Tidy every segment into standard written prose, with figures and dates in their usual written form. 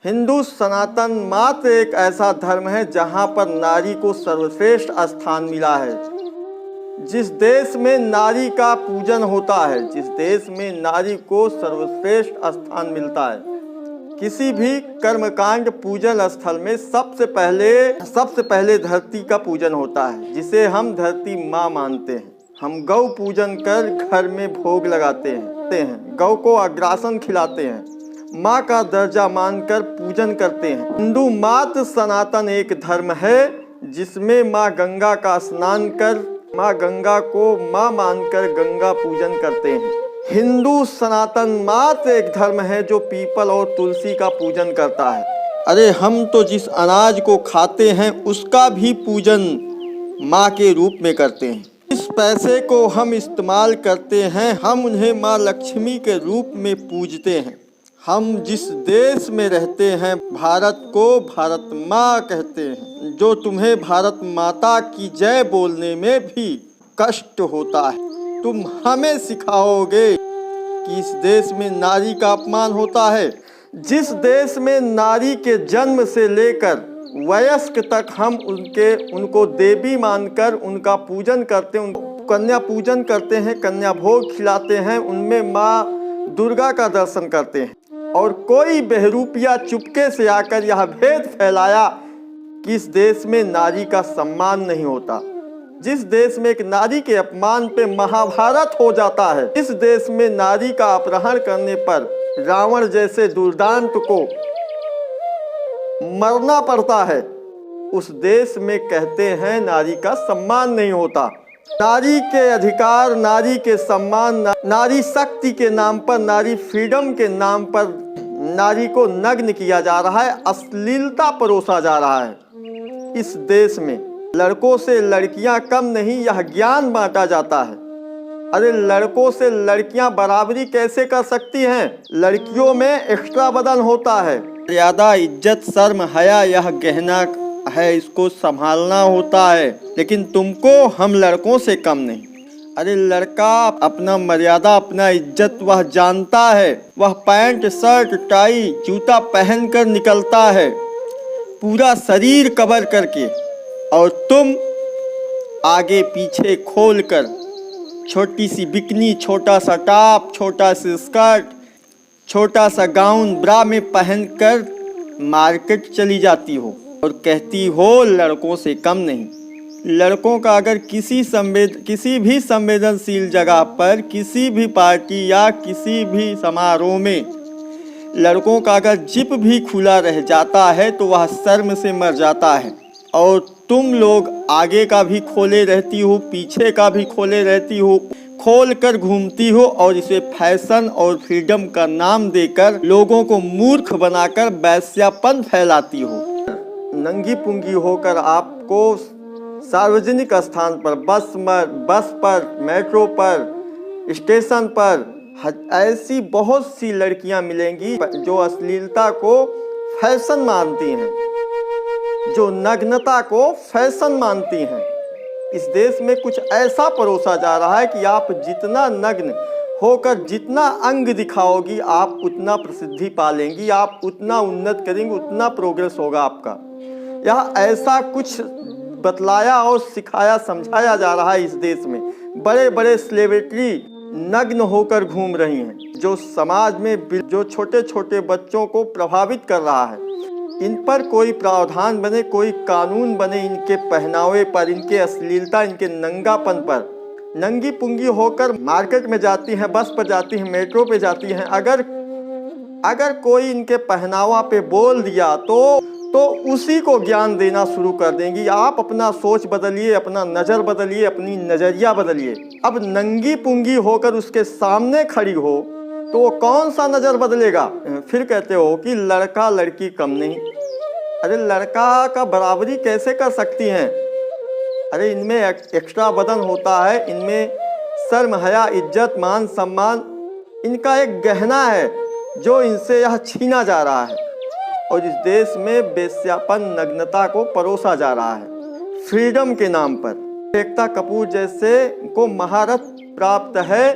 हिंदू सनातन मात्र एक ऐसा धर्म है जहां पर नारी को सर्वश्रेष्ठ स्थान मिला है। जिस देश में नारी का पूजन होता है, जिस देश में नारी को सर्वश्रेष्ठ स्थान मिलता है, किसी भी कर्मकांड पूजन स्थल में सबसे पहले धरती का पूजन होता है, जिसे हम धरती माँ मानते हैं। हम गौ पूजन कर घर में भोग लगाते हैं, गौ को अग्रासन खिलाते हैं, माँ का दर्जा मानकर पूजन करते हैं। हिंदू मात्र सनातन एक धर्म है जिसमें माँ गंगा का स्नान कर माँ गंगा को माँ मानकर गंगा पूजन करते हैं। हिंदू सनातन मात्र एक धर्म है जो पीपल और तुलसी का पूजन करता है। अरे हम तो जिस अनाज को खाते हैं उसका भी पूजन माँ के रूप में करते हैं। इस पैसे को हम इस्तेमाल करते हैं, हम उन्हें माँ लक्ष्मी के रूप में पूजते हैं। हम जिस देश में रहते हैं भारत को भारत माँ कहते हैं। जो तुम्हें भारत माता की जय बोलने में भी कष्ट होता है, तुम हमें सिखाओगे कि इस देश में नारी का अपमान होता है। जिस देश में नारी के जन्म से लेकर वयस्क तक हम उनको देवी मानकर उनका पूजन करते हैं, कन्या पूजन करते हैं, कन्या भोग खिलाते हैं, उनमें माँ दुर्गा का दर्शन करते हैं। और कोई बहरूपिया चुपके से आकर यह भेद फैलाया कि इस देश में नारी का सम्मान नहीं होता। जिस देश में एक नारी के अपमान पे महाभारत हो जाता है, इस देश में नारी का अपहरण करने पर रावण जैसे दुर्दांत को मरना पड़ता है, उस देश में कहते हैं नारी का सम्मान नहीं होता। नारी के अधिकार, नारी के सम्मान, नारी शक्ति के नाम पर, नारी फ्रीडम के नाम पर नारी को नग्न किया जा रहा है, अश्लीलता परोसा जा रहा है। इस देश में लड़कों से लड़कियां कम नहीं, यह ज्ञान बांटा जाता है। अरे लड़कों से लड़कियां बराबरी कैसे कर सकती हैं? लड़कियों में एक्स्ट्रा बदन होता है। मर्यादा, इज्जत, शर्म, हया यह गहना है, इसको संभालना होता है। लेकिन तुमको हम लड़कों से कम नहीं। अरे लड़का अपना मर्यादा, अपना इज्जत वह जानता है। वह पैंट, शर्ट, टाई, जूता पहनकर निकलता है, पूरा शरीर कवर करके, और तुम आगे पीछे खोलकर छोटी सी बिकनी, छोटा सा टॉप, छोटा सा स्कर्ट, छोटा सा गाउन, ब्रा में पहनकर मार्केट चली जाती हो और कहती हो लड़कों से कम नहीं। लड़कों का अगर किसी भी संवेदनशील जगह पर, किसी भी पार्टी या किसी भी समारोह में लड़कों का अगर जिप भी खुला रह जाता है तो वह शर्म से मर जाता है। और तुम लोग आगे का भी खोले रहती हो, पीछे का भी खोले रहती हो, खोल कर घूमती हो और इसे फैशन और फ्रीडम का नाम देकर लोगों को मूर्ख बनाकर वैश्यापन फैलाती हो। नंगी पुंगी होकर आपको सार्वजनिक स्थान पर, बस पर, मेट्रो पर, स्टेशन पर ऐसी बहुत सी लड़कियां मिलेंगी जो अश्लीलता को फैशन मानती हैं, जो नग्नता को फैशन मानती हैं। इस देश में कुछ ऐसा परोसा जा रहा है कि आप जितना नग्न होकर जितना अंग दिखाओगी, आप उतना प्रसिद्धि पालेंगी, आप उतना उन्नत करेंगे, उतना प्रोग्रेस होगा आपका। यह ऐसा कुछ बतलाया और सिखाया, समझाया जा रहा है। इस देश में बड़े बड़े सेलिब्रिटी नग्न होकर घूम रही हैं, जो समाज में जो छोटे छोटे बच्चों को प्रभावित कर रहा है। इन पर कोई प्रावधान बने, कोई कानून बने, इनके पहनावे पर, इनके अश्लीलता, इनके नंगापन पर। नंगी पुंगी होकर मार्केट में जाती हैं, बस पर जाती हैं, मेट्रो पे जाती हैं। अगर कोई इनके पहनावा पे बोल दिया तो उसी को ज्ञान देना शुरू कर देंगी। आप अपना सोच बदलिए, अपना नज़र बदलिए, अपनी नज़रिया बदलिए। अब नंगी पुंगी होकर उसके सामने खड़ी हो तो वो कौन सा नज़र बदलेगा? फिर कहते हो कि लड़का लड़की कम नहीं। अरे लड़का का बराबरी कैसे कर सकती हैं? अरे इनमें एक्स्ट्रा बदन होता है, इनमें शर्म, हया, इज्जत, मान, सम्मान इनका एक गहना है जो इनसे यह छीना जा रहा है। और इस देश में वेश्यापन, नग्नता को परोसा जा रहा है फ्रीडम के नाम पर। एकता कपूर जैसे को महारत प्राप्त है।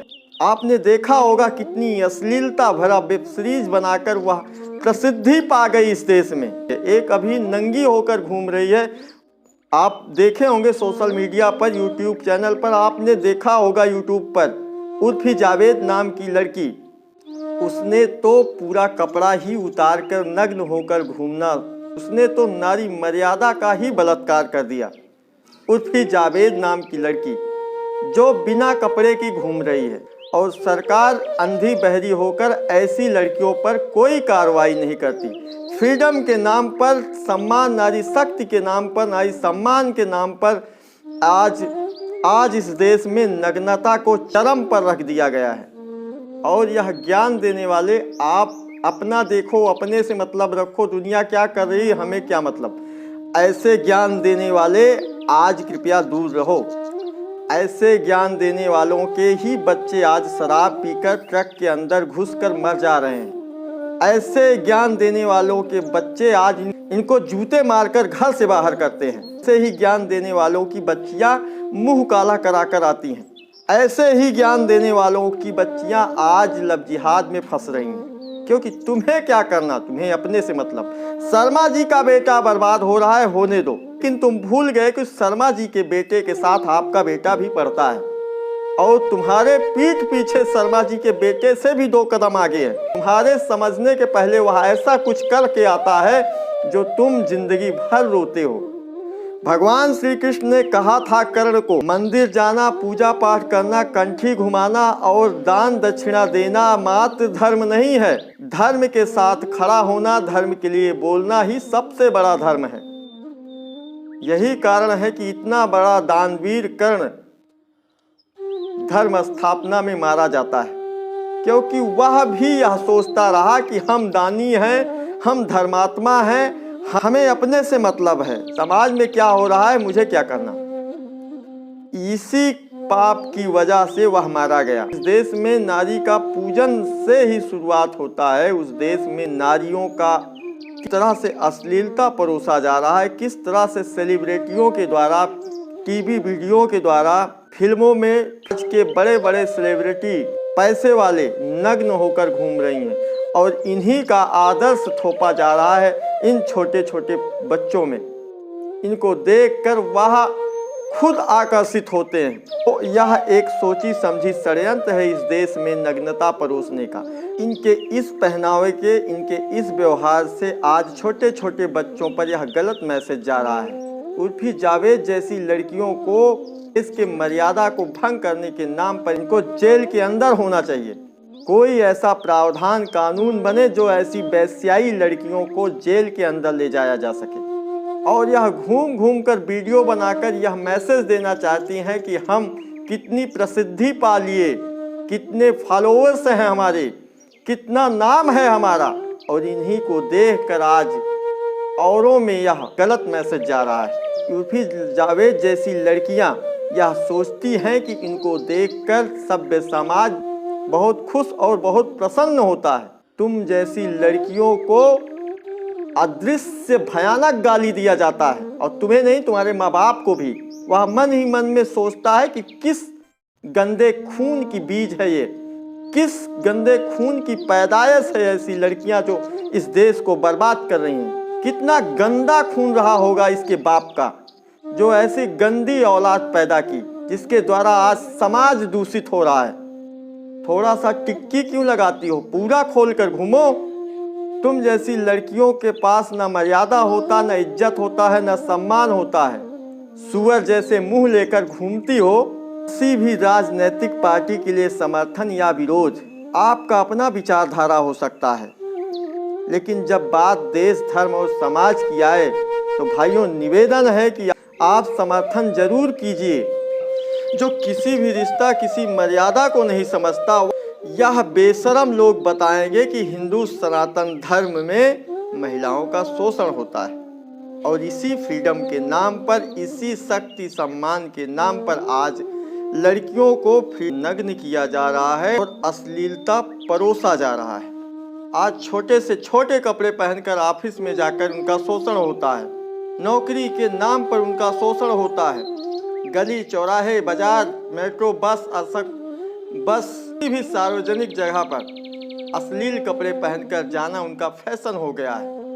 आपने देखा होगा कितनी अश्लीलता भरा वेब सीरीज बनाकर वह प्रसिद्धि पा गई इस देश में। एक अभी नंगी होकर घूम रही है, आप देखे होंगे सोशल मीडिया पर, यूट्यूब चैनल पर आपने देखा होगा, यूट्यूब पर उर्फी जावेद नाम की लड़की, उसने तो पूरा कपड़ा ही उतार कर नग्न होकर घूमना, उसने तो नारी मर्यादा का ही बलात्कार कर दिया। उर्फी जावेद नाम की लड़की जो बिना कपड़े की घूम रही है, और सरकार अंधी बहरी होकर ऐसी लड़कियों पर कोई कार्रवाई नहीं करती। फ्रीडम के नाम पर, सम्मान, नारी शक्ति के नाम पर, नारी सम्मान के नाम पर आज इस देश में नग्नता को चरम पर रख दिया गया है। और यह ज्ञान देने वाले, आप अपना देखो, अपने से मतलब रखो, दुनिया क्या कर रही है हमें क्या मतलब, ऐसे ज्ञान देने वाले आज कृपया दूर रहो। ऐसे ज्ञान देने वालों के ही बच्चे आज शराब पीकर ट्रक के अंदर घुसकर मर जा रहे हैं। ऐसे ज्ञान देने वालों के बच्चे आज इनको जूते मारकर घर से बाहर करते हैं। ऐसे ही ज्ञान देने वालों की बच्चियां मुंह काला कराकर आती हैं। ऐसे ही ज्ञान देने वालों की बच्चियां आज लव जिहाद में फंस रही हैं। क्योंकि तुम्हें क्या करना, तुम्हें अपने से मतलब। शर्मा जी का बेटा बर्बाद हो रहा है, होने दो, लेकिन तुम भूल गए कि शर्मा जी के बेटे के साथ आपका बेटा भी पढ़ता है, और तुम्हारे पीठ पीछे शर्मा जी के बेटे से भी 2 कदम आगे है। तुम्हारे समझने के पहले वह ऐसा कुछ करके आता है जो तुम जिंदगी भर रोते हो। भगवान श्री कृष्ण ने कहा था कर्ण को, मंदिर जाना, पूजा पाठ करना, कंठी घुमाना और दान दक्षिणा देना मात्र धर्म नहीं है, धर्म के साथ खड़ा होना, धर्म के लिए बोलना ही सबसे बड़ा धर्म है। यही कारण है कि इतना बड़ा दानवीर कर्ण धर्म स्थापना में मारा जाता है, क्योंकि वह भी यह सोचता रहा कि हम दानी हैं, हम धर्मात्मा हैं, हमें अपने से मतलब है, समाज में क्या हो रहा है मुझे क्या करना। इसी पाप की वजह से वह मारा गया। इस देश में नारी का पूजन से ही शुरुआत होता है। उस देश में नारियों का किस तरह से अश्लीलता परोसा जा रहा है, किस तरह से सेलिब्रिटियों के द्वारा, टीवी वीडियो के द्वारा, फिल्मों में आज के बड़े बड़े सेलिब्रिटी पैसे वाले नग्न होकर घूम रही हैं, और इन्हीं का आदर्श थोपा जा रहा है इन छोटे छोटे बच्चों में। इनको देखकर वह खुद आकर्षित होते हैं। तो यह एक सोची समझी षड्यंत्र है इस देश में नग्नता परोसने का। इनके इस पहनावे के, इनके इस व्यवहार से आज छोटे छोटे बच्चों पर यह गलत मैसेज जा रहा है। उर्फी जावेद जैसी लड़कियों को इसके मर्यादा को भंग करने के नाम पर इनको जेल के अंदर होना चाहिए। कोई ऐसा प्रावधान कानून बने जो ऐसी वेश्याई लड़कियों को जेल के अंदर ले जाया जा सके। और यह घूम घूम कर वीडियो बनाकर यह मैसेज देना चाहती हैं कि हम कितनी प्रसिद्धि पा लिए, कितने फॉलोअर्स हैं हमारे, कितना नाम है हमारा, और इन्हीं को देखकर आज औरों में यह गलत मैसेज जा रहा है। उर्फी जावेद जैसी लड़कियां यह सोचती हैं कि इनको देखकर सभ्य समाज बहुत खुश और बहुत प्रसन्न होता है। तुम जैसी लड़कियों को अदृश्य भयानक गाली दिया जाता है, और तुम्हें नहीं, तुम्हारे माँ बाप को भी। वह मन ही मन में सोचता है कि किस गंदे खून की बीज है ये, किस गंदे खून की पैदाइश है ऐसी लड़कियां जो इस देश को बर्बाद कर रही हैं। कितना गंदा खून रहा होगा इसके बाप का, जो ऐसी गंदी औलाद पैदा की, जिसके द्वारा आज समाज दूषित हो रहा है। थोड़ा सा टिक्की क्यों लगाती हो, पूरा खोल कर घूमो। तुम जैसी लड़कियों के पास न मर्यादा होता, न इज्जत होता है, न सम्मान होता है। सुअर जैसे मुंह लेकर घूमती हो। किसी भी राजनीतिक पार्टी के लिए समर्थन या विरोध आपका अपना विचारधारा हो सकता है, लेकिन जब बात देश, धर्म और समाज की आए तो भाइयों निवेदन है कि आप समर्थन जरूर कीजिए। जो किसी भी रिश्ता, किसी मर्यादा को नहीं समझता, यह बेशरम लोग बताएंगे कि हिंदू सनातन धर्म में महिलाओं का शोषण होता है, और इसी फ्रीडम के नाम पर, इसी शक्ति सम्मान के नाम पर आज लड़कियों को नग्न किया जा रहा है और अश्लीलता परोसा जा रहा है। आज छोटे से छोटे कपड़े पहनकर ऑफिस में जाकर उनका शोषण होता है, नौकरी के नाम पर उनका शोषण होता है। गली चौराहे, बाजार, मेट्रो, बस भी सार्वजनिक जगह पर अश्लील कपड़े पहनकर जाना उनका फैशन हो गया है।